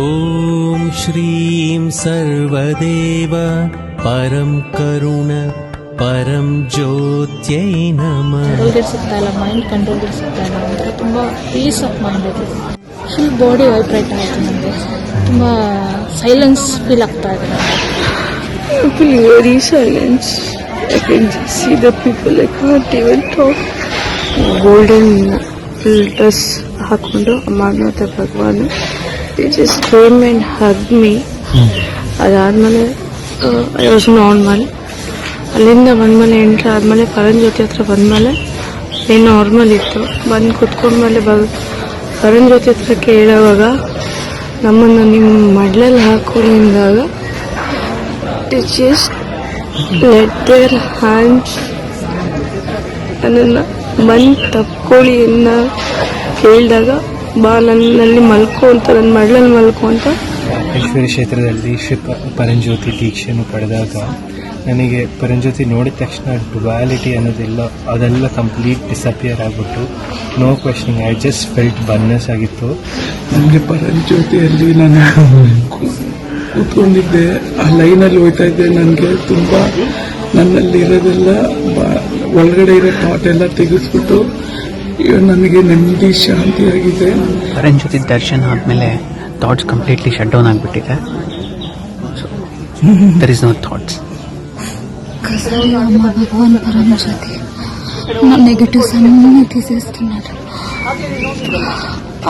ॐ श्रीं सर्वदेव परं करुण परं ಜ್ಯೋತ್ಯೈ ನಮಃ. ಕಂಟ್ರೋಲ್ಗೆ ಸಿಗ್ತಾ ಇಲ್ಲ, ಮೈಂಡ್ ಕಂಟ್ರೋಲ್ಗೆ ಸಿಗ್ತಾ ಇಲ್ಲ, ಒಂಥರ ತುಂಬ ಪೀಸ್ ಆಫ್ ಮೈಂಡ್ ಇದೆ. ಫುಲ್ ಬಾಡಿ ವೈಬ್ರೇಟ್ ಆಯಿತು ನನಗೆ, ತುಂಬ ಸೈಲೆನ್ಸ್ ಫೀಲ್ ಆಗ್ತಾ ಇದೆ ನನಗೆ. I feel very silence. I can just see the people. I can't even talk. Golden dress ಹಾಕೊಂಡು ಅಮ್ಮ ಮತ್ತು ಭಗವಾನ್ they just came and hugged me. ಅದಾದ್ಮೇಲೆ ಐ ವಾಸ್ ನಾರ್ಮಲ್. ಅಲ್ಲಿಂದ ಬಂದ್ಮೇಲೆ ಎಂಟ್ರ್ ಆದಮೇಲೆ ಕರಣ್ ಜ್ಯೋತಿ ಹತ್ರ ಬಂದಮೇಲೆ ಏನು ನಾರ್ಮಲ್ ಇತ್ತು. ಬಂದು ಕುತ್ಕೊಂಡ್ಮೇಲೆ ಕರಣ್ ಜ್ಯೋತಿ ಹತ್ರ ಕೇಳೋವಾಗ ನಮ್ಮನ್ನು ನಿಮ್ಮ ಮಡ್ಲಲ್ಲಿ ಹಾಕೊಂಡಿದ್ದಾಗ ಜಸ್ಟ್ ಲೆಟ್ ದೇರ್ ಹ್ಯಾಂಡ್ಸ್ ನನ್ನನ್ನು ಬಂದು ತಪ್ಕೊಳ್ಳಿ ಅನ್ನ ಕೇಳಿದಾಗ ಬಾ ನನ್ನಲ್ಲಿ ಮಲ್ಕೋ ಅಂತ, ನನ್ನ ಮಡ್ಲಲ್ಲಿ ಮಲ್ಕೋ ಅಂತ. ಈಶ್ವರಿ ಕ್ಷೇತ್ರದಲ್ಲಿ ಶ್ರೀ ಪರಂಜ್ಯೋತಿ ದೀಕ್ಷೆಯನ್ನು ಪಡೆದಾಗ ನನಗೆ ಪರಂಜ್ಯೋತಿ ನೋಡಿದ ತಕ್ಷಣ ಡುವಾಲಿಟಿ ಅನ್ನೋದೆಲ್ಲ ಅದೆಲ್ಲ ಕಂಪ್ಲೀಟ್ ಡಿಸಪಿಯರ್ ಆಗಿಬಿಟ್ಟು no questioning, I just felt oneness ಆಗಿತ್ತು. ನನಗೆ ಪರಂಜ್ಯೋತಿಯಲ್ಲಿ ನಾನು ಕೂತ್ಕೊಂಡಿದ್ದೆ, ಆ ಲೈನಲ್ಲಿ ಹೋಗ್ತಾ ಇದ್ದೆ. ನನಗೆ ತುಂಬ ನನ್ನಲ್ಲಿರೋದೆಲ್ಲ ಒಳಗಡೆ ಇರೋ ಥಾಟ್ ಎಲ್ಲ ತೆಗೆಸ್ಬಿಟ್ಟು ನನಗೆ ನೆಮ್ಮದಿ ಶಾಂತಿಯಾಗಿದೆ. ಪರಂಜ್ಯೋತಿ ದರ್ಶನ ಆದಮೇಲೆ ಥಾಟ್ಸ್ ಕಂಪ್ಲೀಟ್ಲಿ ಶಟ್ ಡೌನ್ ಆಗಿಬಿಟ್ಟಿದೆ. There is no thoughts. Amma Bhagavan పరంజ్యోతి నా నెగటివ్స్ అన్నీ తీసేస్తున్నాడు.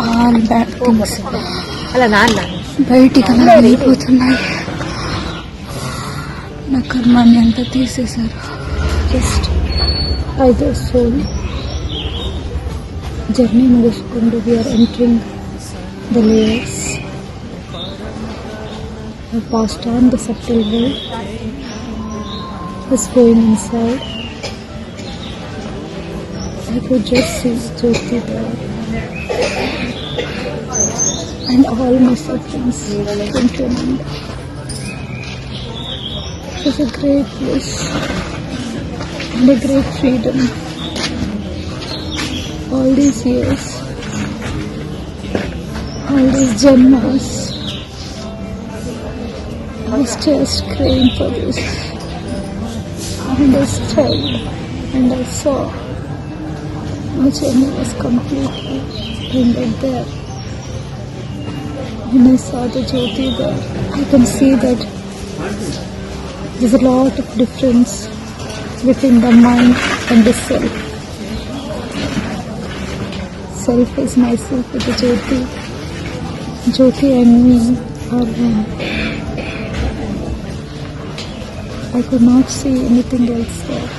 ఆల్ బ్యాడ్ థింగ్స్ బయటికి అలా వెళ్ళిపోతున్నాయి. నా కర్మాన్ని అంతా తీసేశారు. జస్ట్ ఐదో సోల్ జర్నీ ముగుసుకుంటూ we are entering the layers. I passed on the subtle world, was going inside. I could just see Jyoti there, and all my sufferings came to an end. It was a great bliss and a great freedom. All these years, all these janmas, I was just craving for this. And I stood and I saw my journey was completely ended there. When I saw the Jyoti there, I can see that there's a lot of difference between the mind and the self. Self is myself with the Jyoti. Jyoti and me are one. I could not see anything else there.